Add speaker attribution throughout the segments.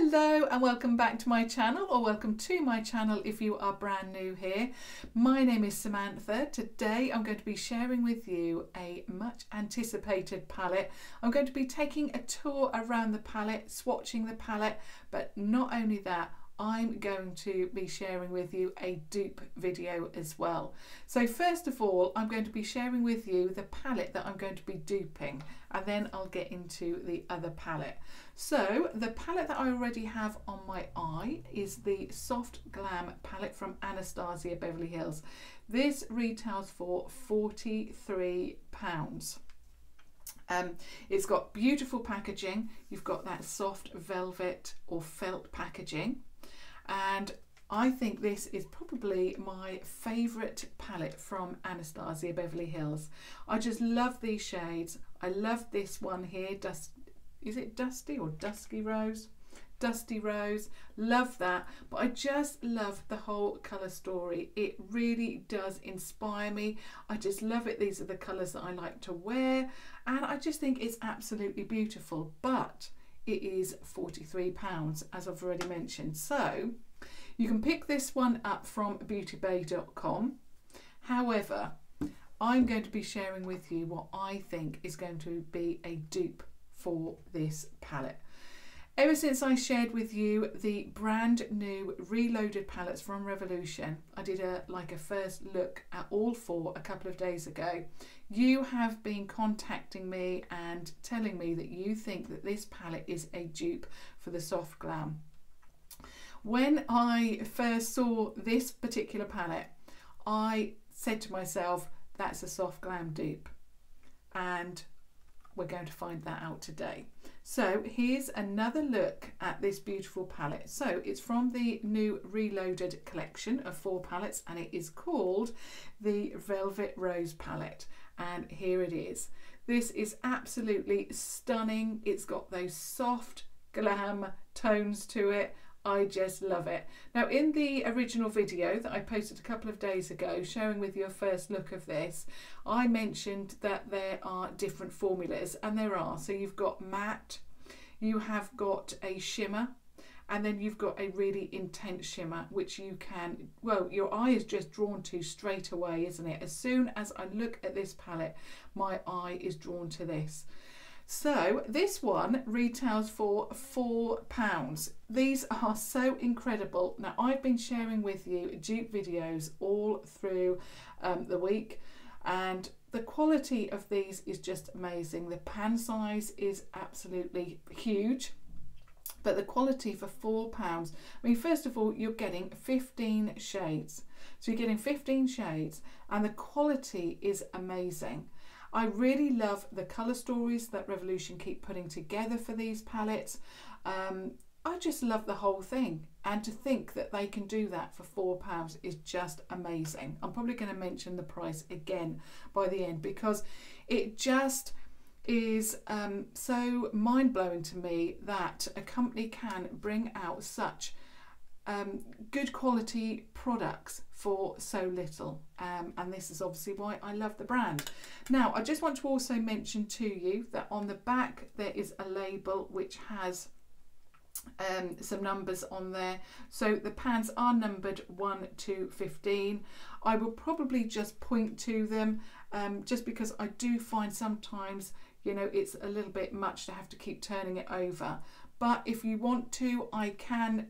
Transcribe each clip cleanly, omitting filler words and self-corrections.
Speaker 1: Hello and welcome back to my channel, or welcome to my channel if you are brand new here. My name is Samantha. Today I'm going to be sharing with you a much anticipated palette. I'm going to be taking a tour around the palette, swatching the palette, but not only that, I'm going to be sharing with you a dupe video as well. So first of all, I'm going to be sharing with you the palette that I'm going to be duping, and then I'll get into the other palette. So the palette that I already have on my eye is the Soft Glam palette from Anastasia Beverly Hills. This retails for £43. It's got beautiful packaging. You've got that soft velvet or felt packaging. And I think this is probably my favourite palette from Anastasia Beverly Hills. I just love these shades. I love this one here. Is it Dusty or Dusky Rose? Dusty Rose. Love that. But I just love the whole colour story. It really does inspire me. I just love it. These are the colours that I like to wear. And I just think it's absolutely beautiful. But it is £43, as I've already mentioned. So you can pick this one up from beautybay.com. However, I'm going to be sharing with you what I think is going to be a dupe for this palette. Ever since I shared with you the brand new reloaded palettes from Revolution, I did a first look at all four a couple of days ago. You have been contacting me and telling me that you think that this palette is a dupe for the Soft Glam. When I first saw this particular palette, I said to myself, that's a Soft Glam dupe, and we're going to find that out today. So here's another look at this beautiful palette. So it's from the new reloaded collection of 4 palettes, and it is called the Velvet Rose palette. And here it is. This is absolutely stunning. It's got those soft glam tones to it. I just love it. Now, in the original video that I posted a couple of days ago showing with you a first look of this, I mentioned that there are different formulas, and there are. So you've got matte, you have got a shimmer, and then you've got a really intense shimmer, which you can, well, your eye is just drawn to straight away, isn't it? As soon as I look at this palette, my eye is drawn to this. So this one retails for £4. These are so incredible. Now, I've been sharing with you dupe videos all through the week, and the quality of these is just amazing. The pan size is absolutely huge, but the quality for £4, I mean, first of all, you're getting 15 shades. So you're getting 15 shades, and the quality is amazing. I really love the colour stories that Revolution keep putting together for these palettes. I just love the whole thing, and to think that they can do that for £4 is just amazing. I'm probably going to mention the price again by the end, because it just is so mind-blowing to me that a company can bring out such good quality products for so little, and this is obviously why I love the brand. Now, I just want to also mention to you that on the back there is a label which has some numbers on there. So the pans are numbered 1 to 15. I will probably just point to them just because I do find sometimes, you know, it's a little bit much to have to keep turning it over. But if you want to, I can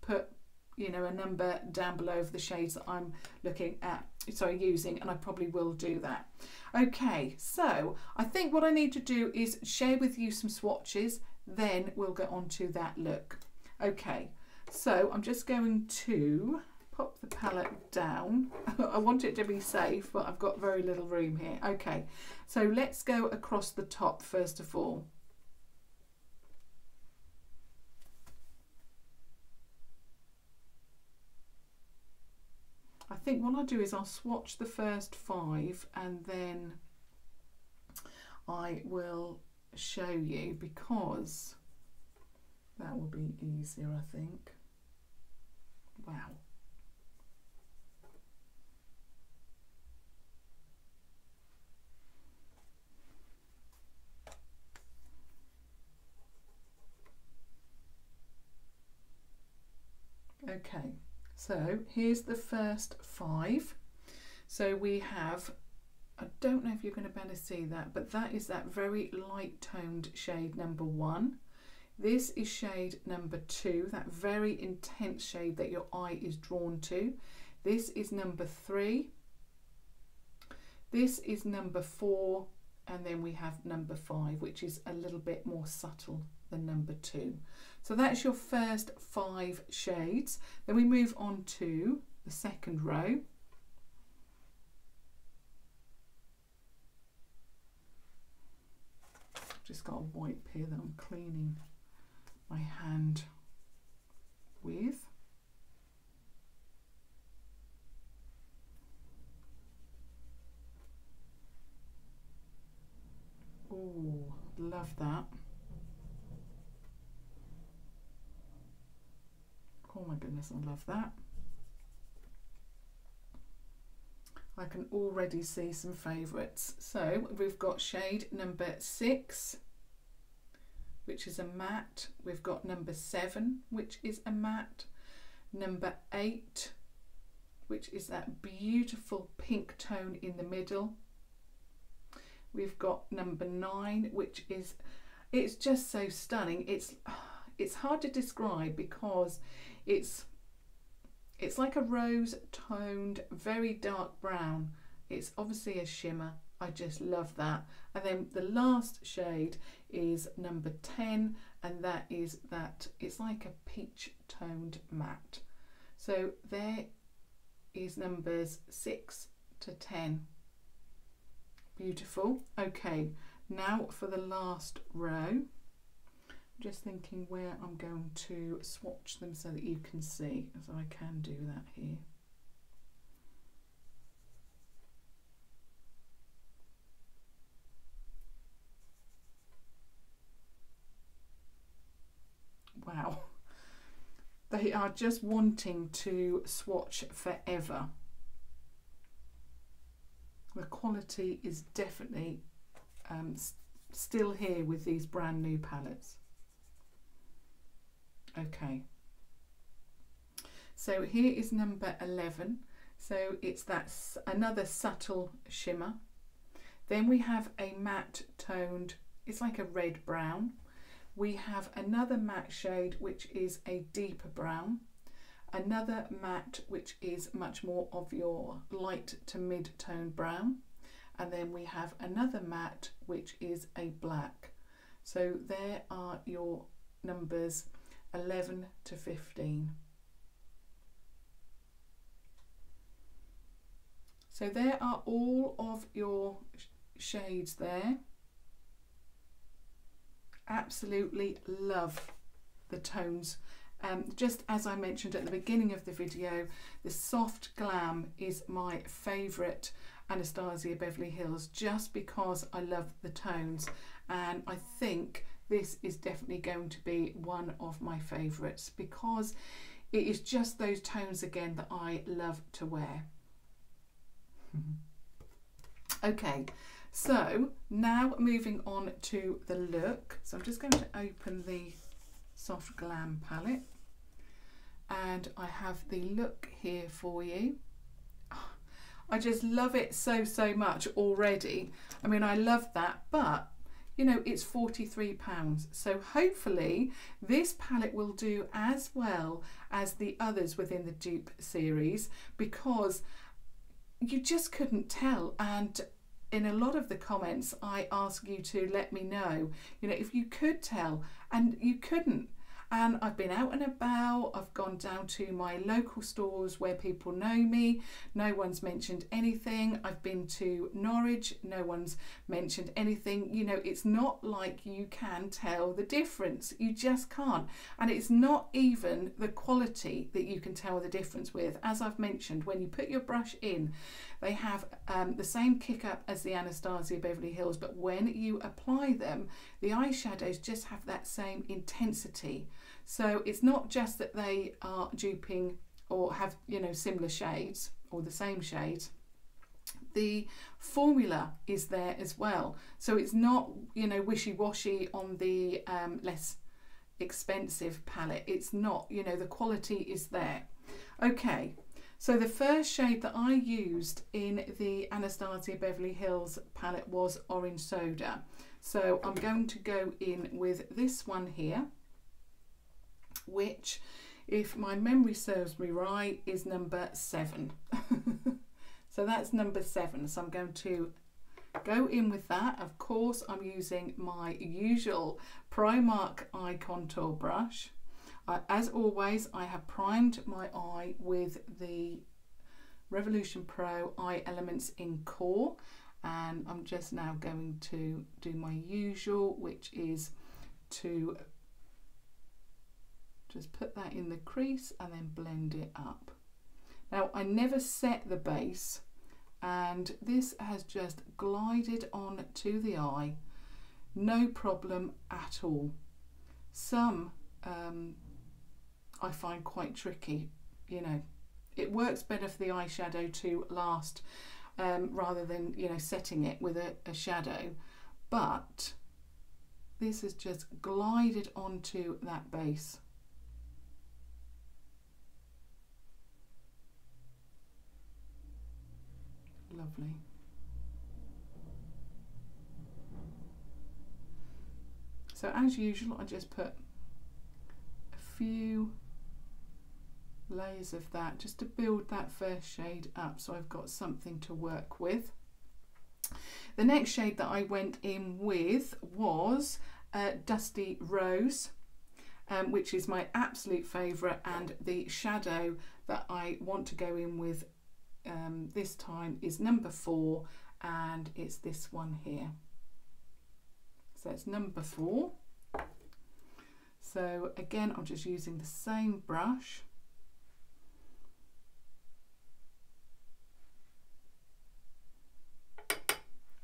Speaker 1: put, you know, a number down below of the shades that I'm looking at, using, and I probably will do that. Okay, so I think what I need to do is share with you some swatches, then we'll get on to that look. Okay, so I'm just going to pop the palette down. I want it to be safe, but I've got very little room here. Okay, so let's go across the top first of all. I think what I'll do is I'll swatch the first 5, and then I will show you, because that will be easier, I think. Wow. Okay, so here's the first 5. So we have, I don't know if you're going to be able to see that, but that is that very light toned shade number 1. This is shade number 2, that very intense shade that your eye is drawn to. This is number 3. This is number 4, and then we have number 5, which is a little bit more subtle than number 2. So that's your first 5 shades. Then we move on to the second row. Just got a wipe here that I'm cleaning my hand with. Oh, love that. Oh my goodness, I love that. I can already see some favourites. So we've got shade number 6, which is a matte. We've got number 7, which is a matte. Number 8, which is that beautiful pink tone in the middle. We've got number 9, which is, it's just so stunning. It's hard to describe because it's like a rose toned, very dark brown. It's obviously a shimmer. I just love that. And then the last shade is number 10, and that is that, it's like a peach toned matte. So there is numbers 6 to 10. Beautiful. Okay, now for the last row. Just thinking where I'm going to swatch them so that you can see, as I can do that here. Wow, they are just wanting to swatch forever. The quality is definitely still here with these brand new palettes. Okay, so here is number 11. So it's that another subtle shimmer. Then we have a matte toned, it's like a red brown. We have another matte shade which is a deeper brown. Another matte which is much more of your light to mid-tone brown. And then we have another matte which is a black. So there are your numbers 11 to 15. So there are all of your shades there. Absolutely love the tones. Just as I mentioned at the beginning of the video, the soft glam is my favourite Anastasia Beverly Hills, just because I love the tones, and I think this is definitely going to be one of my favourites because it is just those tones again that I love to wear. Okay, so now moving on to the look. So I'm just going to open the Soft Glam palette and I have the look here for you. I just love it so much already. I mean, I love that, but you know, it's £43. So hopefully this palette will do as well as the others within the dupe series, because you just couldn't tell. And in a lot of the comments, I ask you to let me know, you know, if you could tell, and you couldn't. And I've been out and about, I've gone down to my local stores where people know me, no one's mentioned anything. I've been to Norwich, no one's mentioned anything. You know, it's not like you can tell the difference, you just can't. And it's not even the quality that you can tell the difference with. As I've mentioned, when you put your brush in, they have the same kick up as the Anastasia Beverly Hills, but when you apply them, the eyeshadows just have that same intensity. So it's not just that they are duping or have, you know, similar shades or the same shades. The formula is there as well. So it's not, you know, wishy-washy on the less expensive palette. It's not, you know, the quality is there. Okay, so the first shade that I used in the Anastasia Beverly Hills palette was Orange Soda. So I'm going to go in with this one here, which, if my memory serves me right, is number 7. So that's number 7. So I'm going to go in with that. Of course, I'm using my usual Primark eye contour brush. As always, I have primed my eye with the Revolution Pro Eye Elements in Core, and I'm just now going to do my usual, which is to just put that in the crease and then blend it up. Now, I never set the base, and this has just glided on to the eye, no problem at all. Some I find quite tricky, you know. It works better for the eyeshadow to last rather than, you know, setting it with a shadow, but this has just glided onto that base. Lovely. So as usual, I just put a few layers of that just to build that first shade up, so I've got something to work with. The next shade that I went in with was Dusty Rose, which is my absolute favourite, and the shadow that I want to go in with this time is number 4, and it's this one here. So it's number 4. So again, I'm just using the same brush.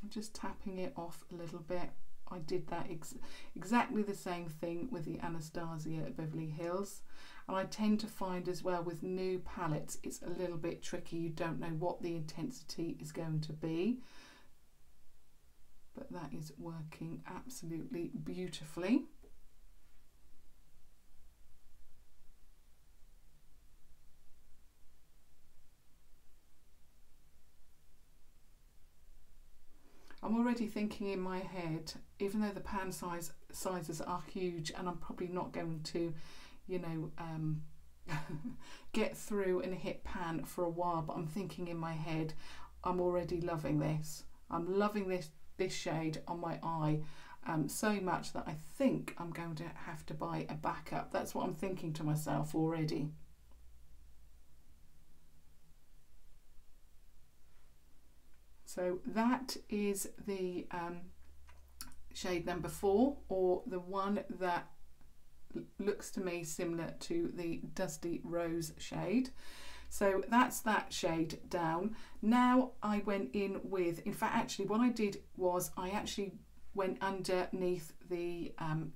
Speaker 1: I'm just tapping it off a little bit. I did that exactly the same thing with the Anastasia at Beverly Hills, and I tend to find as well with new palettes it's a little bit tricky. You don't know what the intensity is going to be, but that is working absolutely beautifully. I'm already thinking in my head, even though the pan sizes are huge and I'm probably not going to, you know, get through and hit pan for a while, but I'm thinking in my head, I'm already loving this. I'm loving this shade on my eye so much that I think I'm going to have to buy a backup. That's what I'm thinking to myself already. So that is the shade number 4, or the one that looks to me similar to the Dusty Rose shade. So that's that shade down. Now I went in with, in fact actually what I did was I actually went underneath the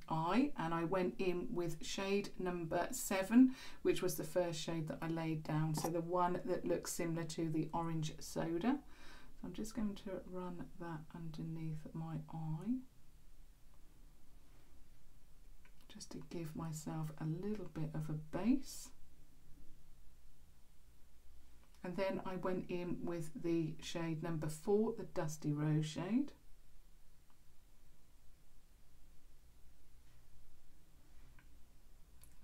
Speaker 1: eye, and I went in with shade number 7, which was the first shade that I laid down. So the one that looks similar to the Orange Soda. I'm just going to run that underneath my eye, just to give myself a little bit of a base. And then I went in with the shade number 4, the Dusty Rose shade.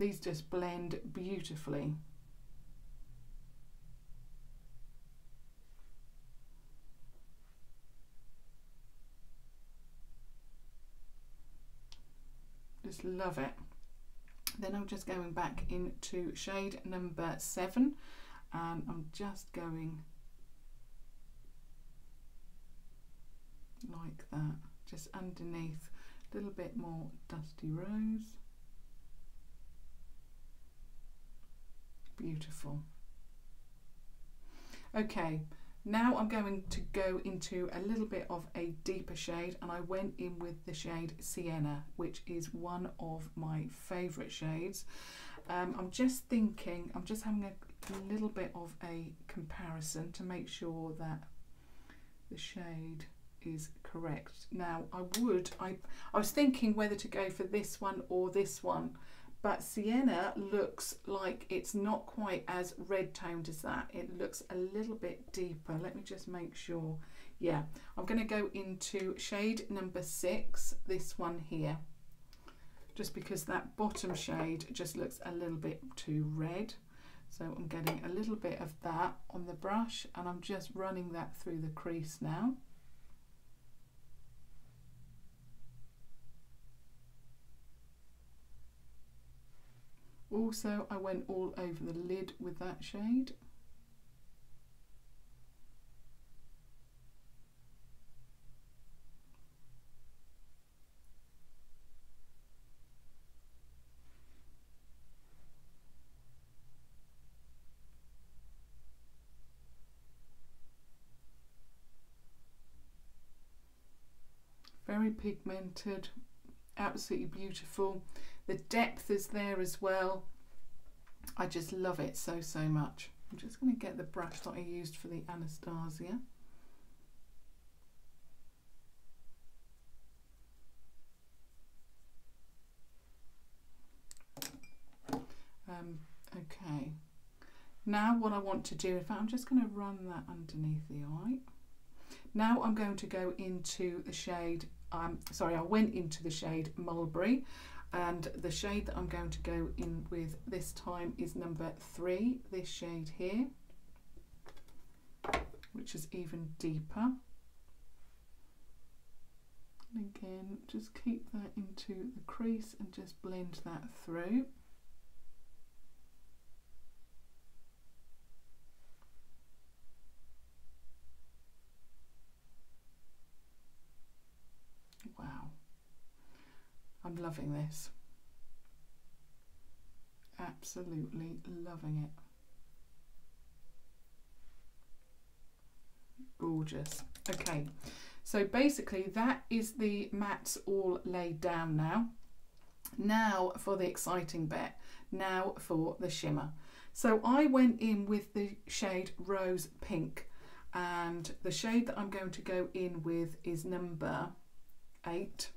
Speaker 1: These just blend beautifully. Just love it. Then I'm just going back into shade number 7, and I'm just going like that, just underneath, a little bit more Dusty Rose. Beautiful. Okay, now I'm going to go into a little bit of a deeper shade, and I went in with the shade Sienna, which is one of my favourite shades. I'm just thinking, I'm just having a little bit of a comparison to make sure that the shade is correct. Now I was thinking whether to go for this one or this one, but Sienna looks like it's not quite as red toned as that. It looks a little bit deeper. Let me just make sure. Yeah, I'm going to go into shade number 6, this one here, just because that bottom shade just looks a little bit too red. So I'm getting a little bit of that on the brush and I'm just running that through the crease now. Also, I went all over the lid with that shade. Very pigmented, absolutely beautiful. The depth is there as well. I just love it so much. I'm just going to get the brush that I used for the Anastasia. Okay, now what I want to do, in fact I'm just going to run that underneath the eye. Now I'm going to go into the shade, sorry, I went into the shade Mulberry, and the shade that I'm going to go in with this time is number 3, this shade here, which is even deeper. And again, just keep that into the crease and just blend that through. Wow, I'm loving this. Absolutely loving it. Gorgeous. Okay, so basically that is the mattes all laid down now. Now for the exciting bit, now for the shimmer. So I went in with the shade Rose Pink, and the shade that I'm going to go in with is number 8,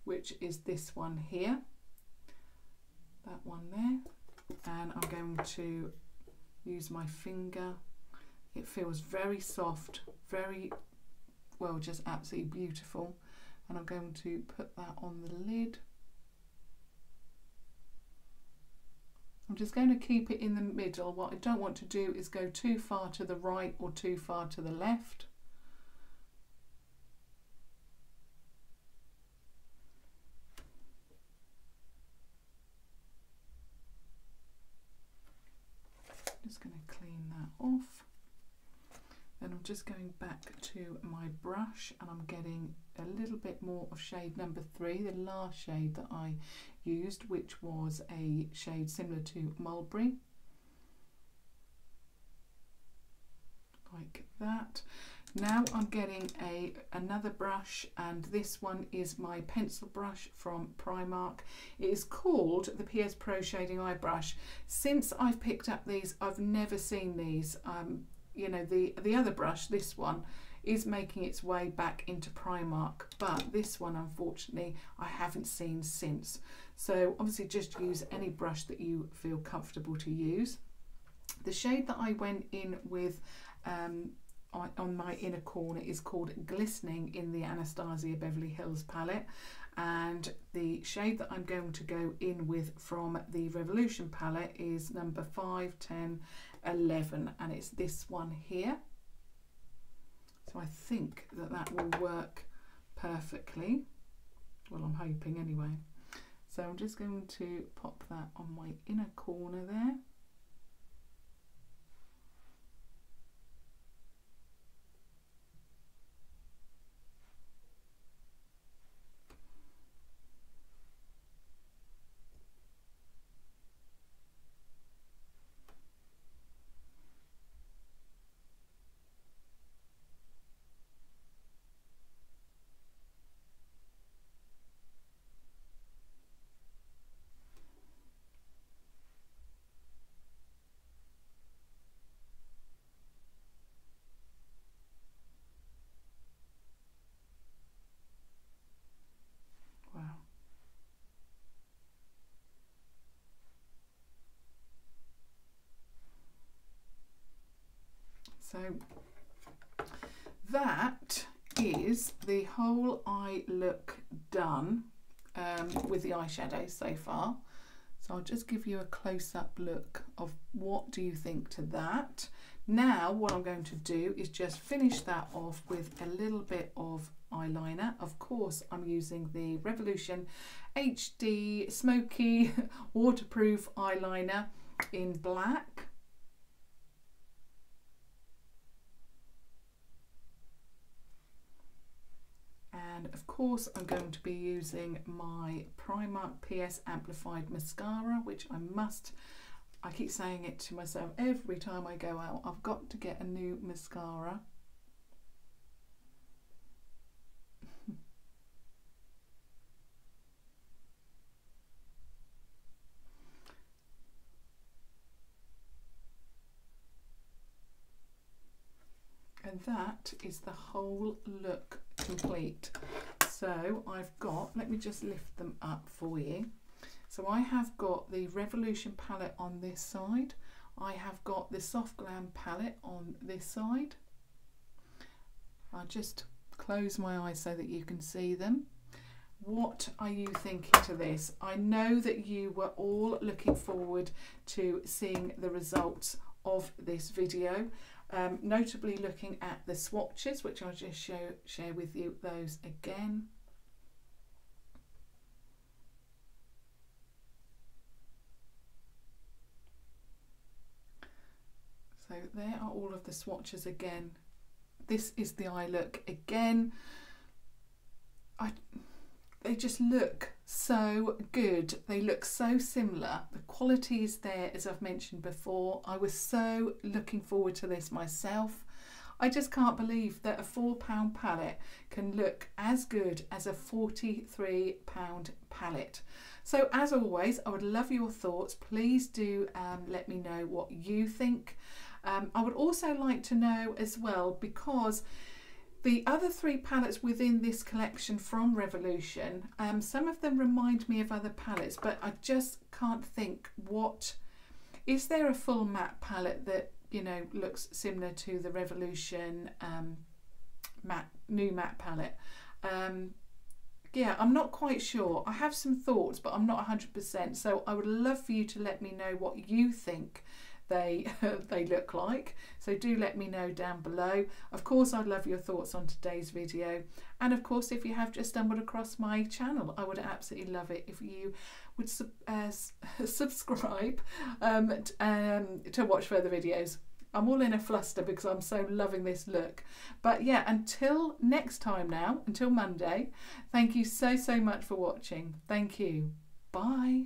Speaker 1: which is this one here, that one there, and I'm going to use my finger. It feels very soft, very well, just absolutely beautiful, and I'm going to put that on the lid. I'm just going to keep it in the middle. What I don't want to do is go too far to the right or too far to the left. Just going to clean that off. Then I'm just going back to my brush and I'm getting a little bit more of shade number 3, the last shade that I used, which was a shade similar to Mulberry. Like that. Now I'm getting another brush, and this one is my pencil brush from Primark. It is called the PS Pro Shading Eye Brush. Since I've picked up these, I've never seen these. You know, the other brush, this one, is making its way back into Primark, but this one, unfortunately, I haven't seen since. So obviously just use any brush that you feel comfortable to use. The shade that I went in with on my inner corner is called Glistening in the Anastasia Beverly Hills palette, and the shade that I'm going to go in with from the Revolution palette is number 5, 10, 11, and it's this one here. So I think that that will work perfectly. Well, I'm hoping anyway. So I'm just going to pop that on my inner corner there. So that is the whole eye look done with the eyeshadows so far. So I'll just give you a close-up look of what do you think to that. Now what I'm going to do is just finish that off with a little bit of eyeliner. Of course I'm using the Revolution HD Smoky waterproof eyeliner in black. And of course I'm going to be using my Primark PS Amplif-eyed mascara, which I keep saying it to myself every time I go out, I've got to get a new mascara. And that is the whole look complete. So I've got, let me just lift them up for you. So I have got the Revolution palette on this side. I have got the Soft Glam palette on this side. I'll just close my eyes so that you can see them. What are you thinking to this? I know that you were all looking forward to seeing the results of this video. Notably looking at the swatches, which I'll just share with you those again. So there are all of the swatches again. This is the eye look again. They just look so good. They look so similar. The quality is there, as I've mentioned before. I was so looking forward to this myself. I just can't believe that a £4 palette can look as good as a £43 palette. So as always, I would love your thoughts. Please do let me know what you think. I would also like to know as well, because the other 3 palettes within this collection from Revolution, some of them remind me of other palettes, but I just can't think is there a full matte palette that, you know, looks similar to the Revolution new matte palette? Yeah, I'm not quite sure. I have some thoughts, but I'm not 100%. So I would love for you to let me know what you think they look like. So do let me know down below. Of course, I'd love your thoughts on today's video. And of course, if you have just stumbled across my channel, I would absolutely love it if you would subscribe to watch further videos. I'm all in a fluster because I'm so loving this look. But yeah, until next time now, until Monday, thank you so much for watching. Thank you. Bye.